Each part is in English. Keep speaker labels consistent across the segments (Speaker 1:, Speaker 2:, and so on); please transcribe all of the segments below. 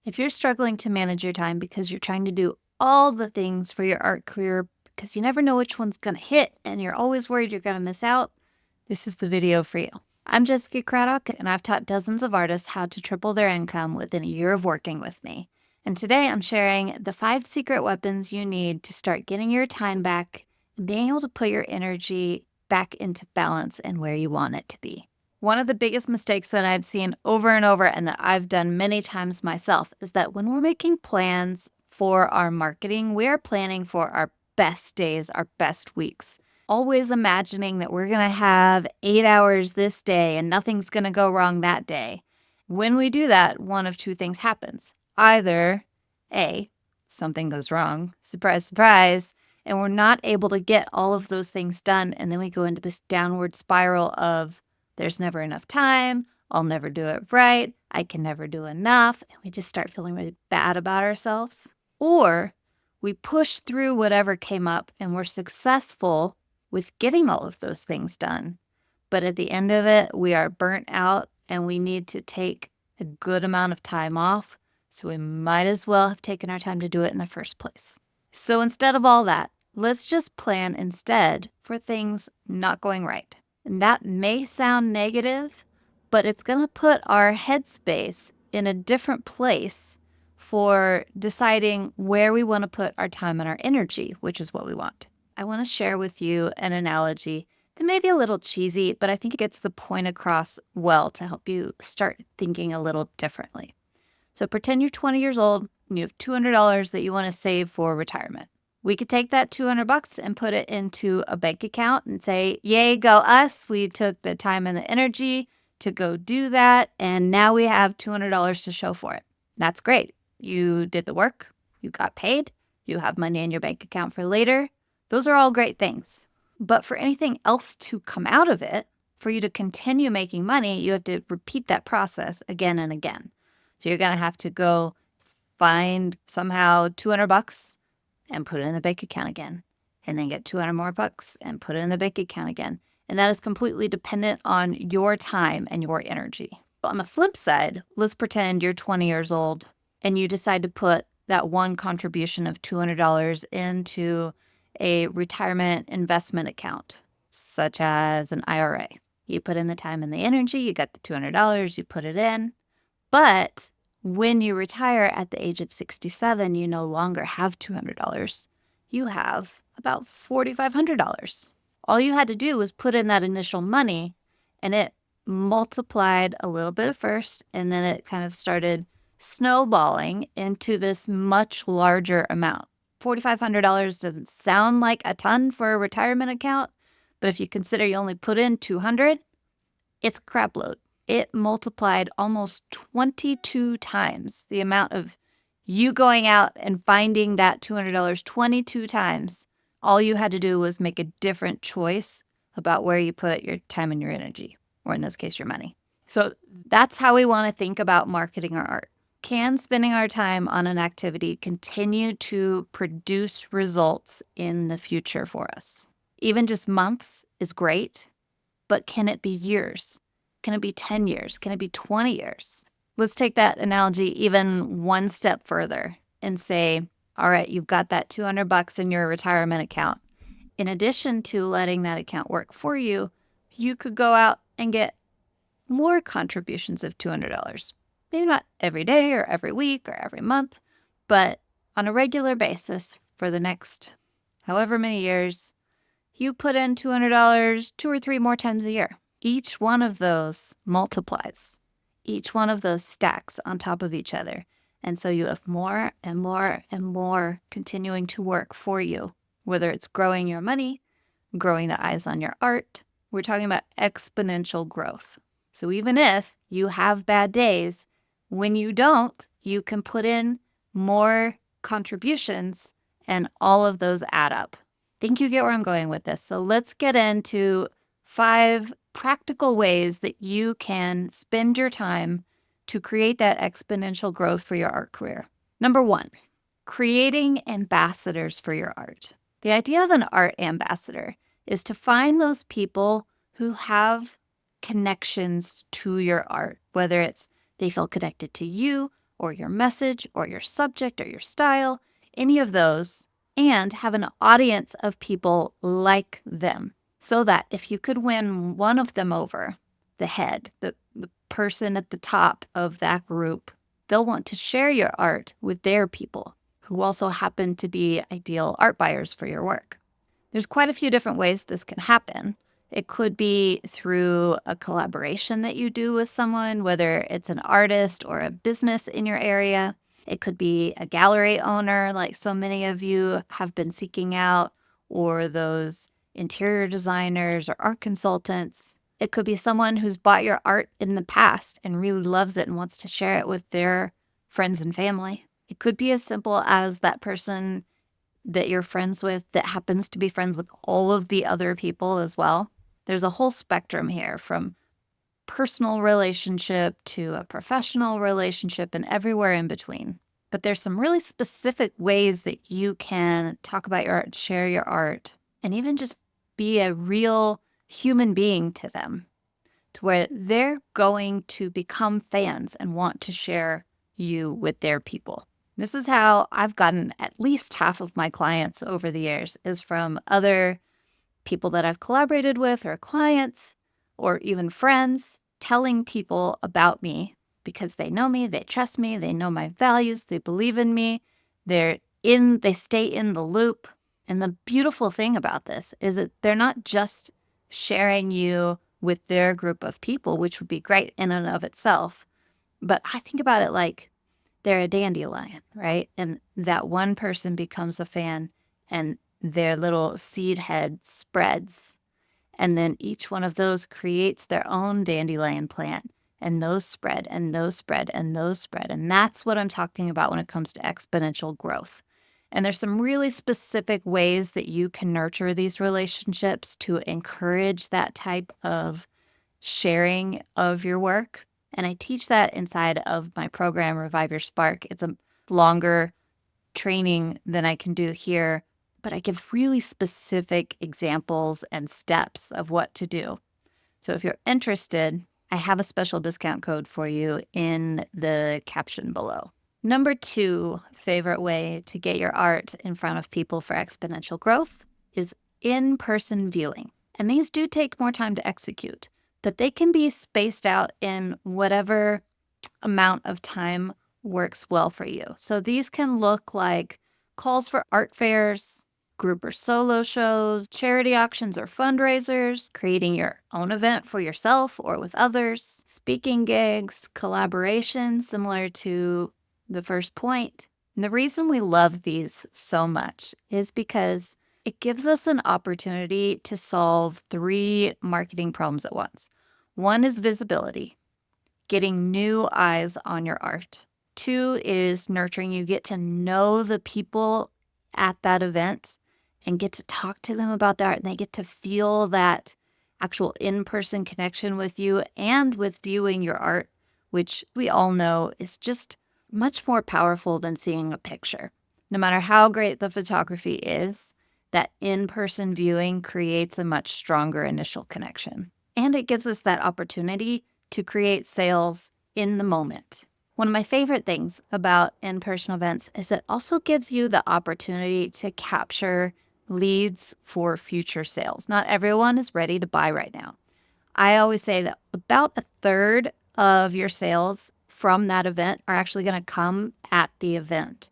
Speaker 1: If you're struggling to manage your time because you're trying to do all the things for your art career because you never know which one's going to hit and you're always worried you're going to miss out, this is the video for you. I'm Jessica Craddock, and I've taught dozens of artists how to triple their income within a year of working with me. And today I'm sharing the 5 secret weapons you need to start getting your time back and being able to put your energy back into balance and where you want it to be. One of the biggest mistakes that I've seen over and over and that I've done many times myself is that when we're making plans for our marketing, we are planning for our best days, our best weeks. Always imagining that we're going to have 8 hours this day and nothing's going to go wrong that day. When we do that, one of two things happens. Either A, something goes wrong, surprise, surprise, and we're not able to get all of those things done. And then we go into this downward spiral of there's never enough time, I'll never do it right, I can never do enough, and we just start feeling really bad about ourselves. Or we push through whatever came up and we're successful with getting all of those things done. But at the end of it, we are burnt out and we need to take a good amount of time off. So we might as well have taken our time to do it in the first place. So instead of all that, let's just plan instead for things not going right. And that may sound negative, but it's going to put our headspace in a different place for deciding where we want to put our time and our energy, which is what we want. I want to share with you an analogy that may be a little cheesy, but I think it gets the point across well to help you start thinking a little differently. So pretend you're 20 years old and you have $200 that you want to save for retirement. We could take that $200 and put it into a bank account and say, yay, go us. We took the time and the energy to go do that. And now we have $200 to show for it. That's great. You did the work. You got paid. You have money in your bank account for later. Those are all great things. But for anything else to come out of it, for you to continue making money, you have to repeat that process again and again. So you're going to have to go find somehow $200 and put it in the bank account again, and then get 200 more bucks and put it in the bank account again. And that is completely dependent on your time and your energy. But on the flip side, let's pretend you're 20 years old and you decide to put that one contribution of $200 into a retirement investment account, such as an IRA. You put in the time and the energy, you got the $200, you put it in. But when you retire at the age of 67, you no longer have $200. You have about $4,500. All you had to do was put in that initial money, and it multiplied a little bit at first, and then it kind of started snowballing into this much larger amount. $4,500 doesn't sound like a ton for a retirement account, but if you consider you only put in $200, it's a crap load. It multiplied almost 22 times the amount of you going out and finding that $200 22 times. All you had to do was make a different choice about where you put your time and your energy, or in this case, your money. So that's how we want to think about marketing our art. Can spending our time on an activity continue to produce results in the future for us? Even just months is great, but can it be years? Can it be 10 years? Can it be 20 years? Let's take that analogy even one step further and say, all right, you've got that $200 in your retirement account. In addition to letting that account work for you, you could go out and get more contributions of $200. Maybe not every day or every week or every month, but on a regular basis for the next however many years, you put in $200 2 or 3 more times a year. Each one of those multiplies. Each one of those stacks on top of each other. And so you have more and more and more continuing to work for you, whether it's growing your money, growing the eyes on your art. We're talking about exponential growth. So even if you have bad days, when you don't, you can put in more contributions and all of those add up. I think you get where I'm going with this. So let's get into 5 practical ways that you can spend your time to create that exponential growth for your art career. Number 1, creating ambassadors for your art. The idea of an art ambassador is to find those people who have connections to your art, whether it's they feel connected to you or your message or your subject or your style, any of those, and have an audience of people like them. So that if you could win one of them over, the head, the person at the top of that group, they'll want to share your art with their people who also happen to be ideal art buyers for your work. There's quite a few different ways this can happen. It could be through a collaboration that you do with someone, whether it's an artist or a business in your area. It could be a gallery owner, like so many of you have been seeking out, or those interior designers or art consultants. It could be someone who's bought your art in the past and really loves it and wants to share it with their friends and family. It could be as simple as that person that you're friends with that happens to be friends with all of the other people as well. There's a whole spectrum here, from personal relationship to a professional relationship and everywhere in between. But there's some really specific ways that you can talk about your art, share your art, and even just be a real human being to them, to where they're going to become fans and want to share you with their people. This is how I've gotten at least half of my clients over the years, is from other people that I've collaborated with, or clients, or even friends, telling people about me because they know me, they trust me, they know my values, they believe in me, they stay in the loop. And the beautiful thing about this is that they're not just sharing you with their group of people, which would be great in and of itself, but I think about it like they're a dandelion, right? And that one person becomes a fan and their little seed head spreads. And then each one of those creates their own dandelion plant. And those spread and those spread and those spread. And that's what I'm talking about when it comes to exponential growth. And there's some really specific ways that you can nurture these relationships to encourage that type of sharing of your work. And I teach that inside of my program, Revive Your Spark. It's a longer training than I can do here, but I give really specific examples and steps of what to do. So if you're interested, I have a special discount code for you in the caption below. Number 2 favorite way to get your art in front of people for exponential growth is in-person viewing. And these do take more time to execute, but they can be spaced out in whatever amount of time works well for you. So these can look like calls for art fairs, group or solo shows, charity auctions or fundraisers, creating your own event for yourself or with others, speaking gigs, collaborations similar to the first point. And the reason we love these so much is because it gives us an opportunity to solve 3 marketing problems at once. One is visibility, getting new eyes on your art. 2 is nurturing. You get to know the people at that event and get to talk to them about their art, and they get to feel that actual in-person connection with you and with viewing your art, which we all know is just much more powerful than seeing a picture. No matter how great the photography is, that in-person viewing creates a much stronger initial connection. And it gives us that opportunity to create sales in the moment. One of my favorite things about in-person events is it also gives you the opportunity to capture leads for future sales. Not everyone is ready to buy right now. I always say that about 1/3 of your sales from that event are actually going to come at the event.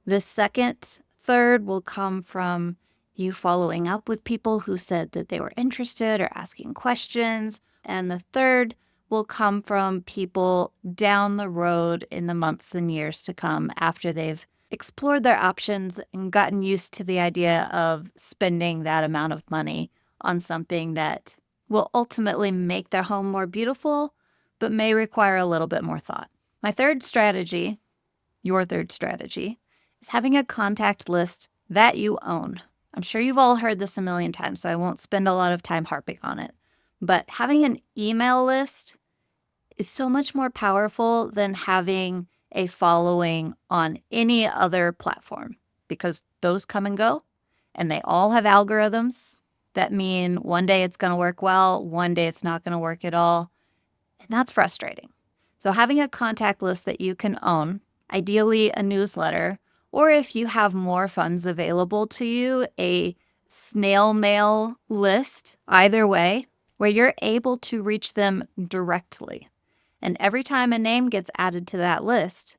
Speaker 1: The second third will come from you following up with people who said that they were interested or asking questions. And the third will come from people down the road in the months and years to come after they've explored their options and gotten used to the idea of spending that amount of money on something that will ultimately make their home more beautiful, but may require a little bit more thought. My third strategy, your third strategy, is having a contact list that you own. I'm sure you've all heard this a million times, so I won't spend a lot of time harping on it. But having an email list is so much more powerful than having a following on any other platform, because those come and go, and they all have algorithms that mean one day it's going to work well, one day it's not going to work at all. And that's frustrating. So having a contact list that you can own, ideally a newsletter, or if you have more funds available to you, a snail mail list, either way, where you're able to reach them directly. And every time a name gets added to that list,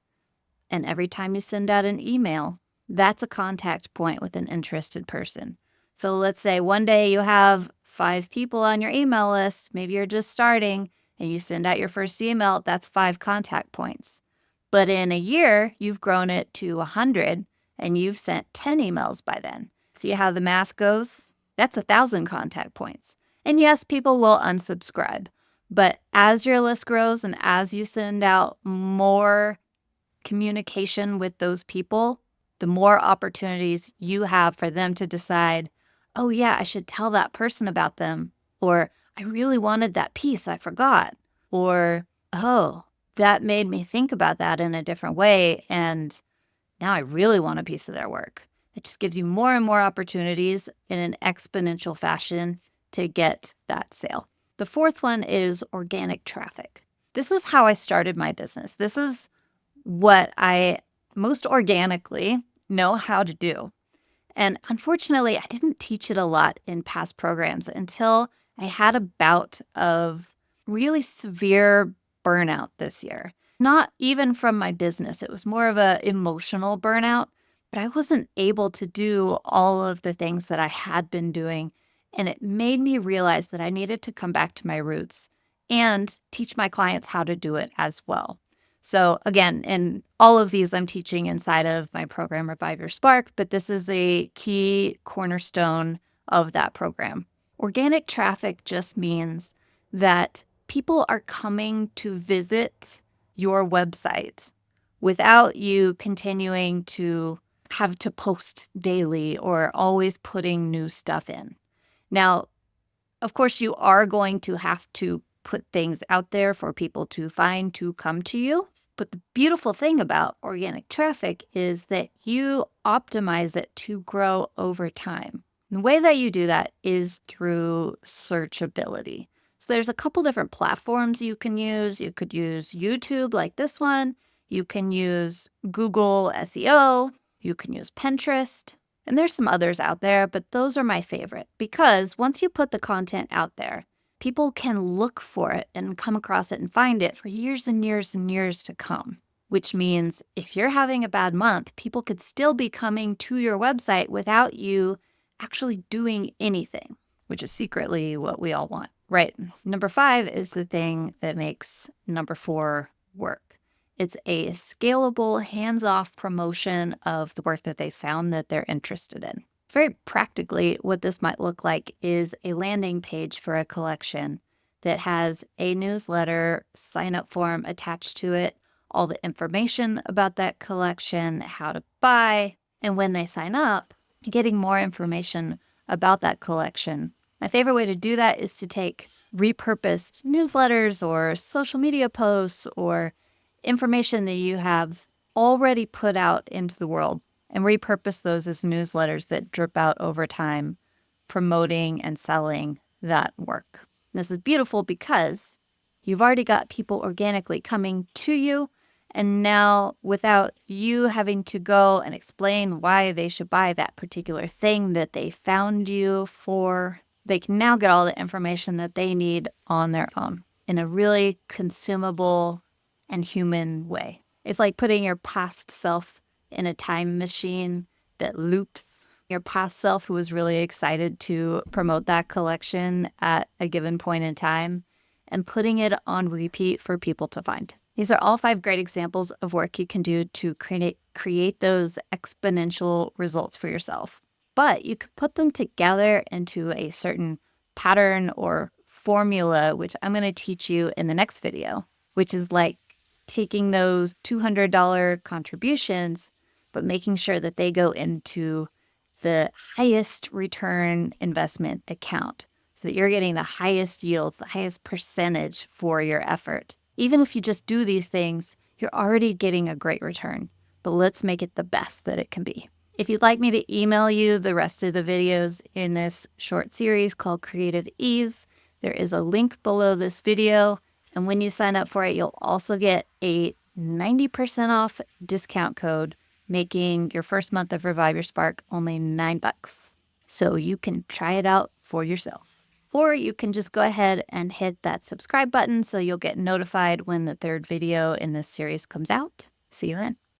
Speaker 1: and every time you send out an email, that's a contact point with an interested person. So let's say one day you have 5 people on your email list, maybe you're just starting, and you send out your first email, that's 5 contact points. But in a year, you've grown it to 100, and you've sent 10 emails by then. See how the math goes? That's 1,000 contact points. And yes, people will unsubscribe. But as your list grows and as you send out more communication with those people, the more opportunities you have for them to decide, oh yeah, I should tell that person about them. Or I really wanted that piece, I forgot. Or, oh, that made me think about that in a different way. And now I really want a piece of their work. It just gives you more and more opportunities in an exponential fashion to get that sale. The fourth one is organic traffic. This is how I started my business. This is what I most organically know how to do. And unfortunately, I didn't teach it a lot in past programs until I had a bout of really severe burnout this year. Not even from my business. It was more of an emotional burnout, but I wasn't able to do all of the things that I had been doing. And it made me realize that I needed to come back to my roots and teach my clients how to do it as well. So again, in all of these, I'm teaching inside of my program, Revive Your Spark, but this is a key cornerstone of that program. Organic traffic just means that people are coming to visit your website without you continuing to have to post daily or always putting new stuff in. Now, of course, you are going to have to put things out there for people to find to come to you. But the beautiful thing about organic traffic is that you optimize it to grow over time. The way that you do that is through searchability. So there's a couple different platforms you can use. You could use YouTube like this one. You can use Google SEO. You can use Pinterest. And there's some others out there, but those are my favorite because once you put the content out there, people can look for it and come across it and find it for years and years and years to come, which means if you're having a bad month, people could still be coming to your website without you actually doing anything, which is secretly what we all want, right? Number 5 is the thing that makes number 4 work. It's a scalable, hands-off promotion of the work that they found that they're interested in. Very practically, what this might look like is a landing page for a collection that has a newsletter sign-up form attached to it, all the information about that collection, how to buy, and when they sign up, getting more information about that collection. My favorite way to do that is to take repurposed newsletters or social media posts or information that you have already put out into the world and repurpose those as newsletters that drip out over time, promoting and selling that work. And this is beautiful because you've already got people organically coming to you, and now without you having to go and explain why they should buy that particular thing that they found you for, they can now get all the information that they need on their own in a really consumable and human way. It's like putting your past self in a time machine that loops. Your past self who was really excited to promote that collection at a given point in time and putting it on repeat for people to find. These are all 5 great examples of work you can do to create those exponential results for yourself. But you could put them together into a certain pattern or formula, which I'm going to teach you in the next video, which is like taking those $200 contributions, but making sure that they go into the highest return investment account so that you're getting the highest yields, the highest percentage for your effort. Even if you just do these things, you're already getting a great return, but let's make it the best that it can be. If you'd like me to email you the rest of the videos in this short series called Creative Ease, there is a link below this video. And when you sign up for it, you'll also get a 90% off discount code, making your first month of Revive Your Spark only $9. So you can try it out for yourself. Or you can just go ahead and hit that subscribe button so you'll get notified when the third video in this series comes out. See you then.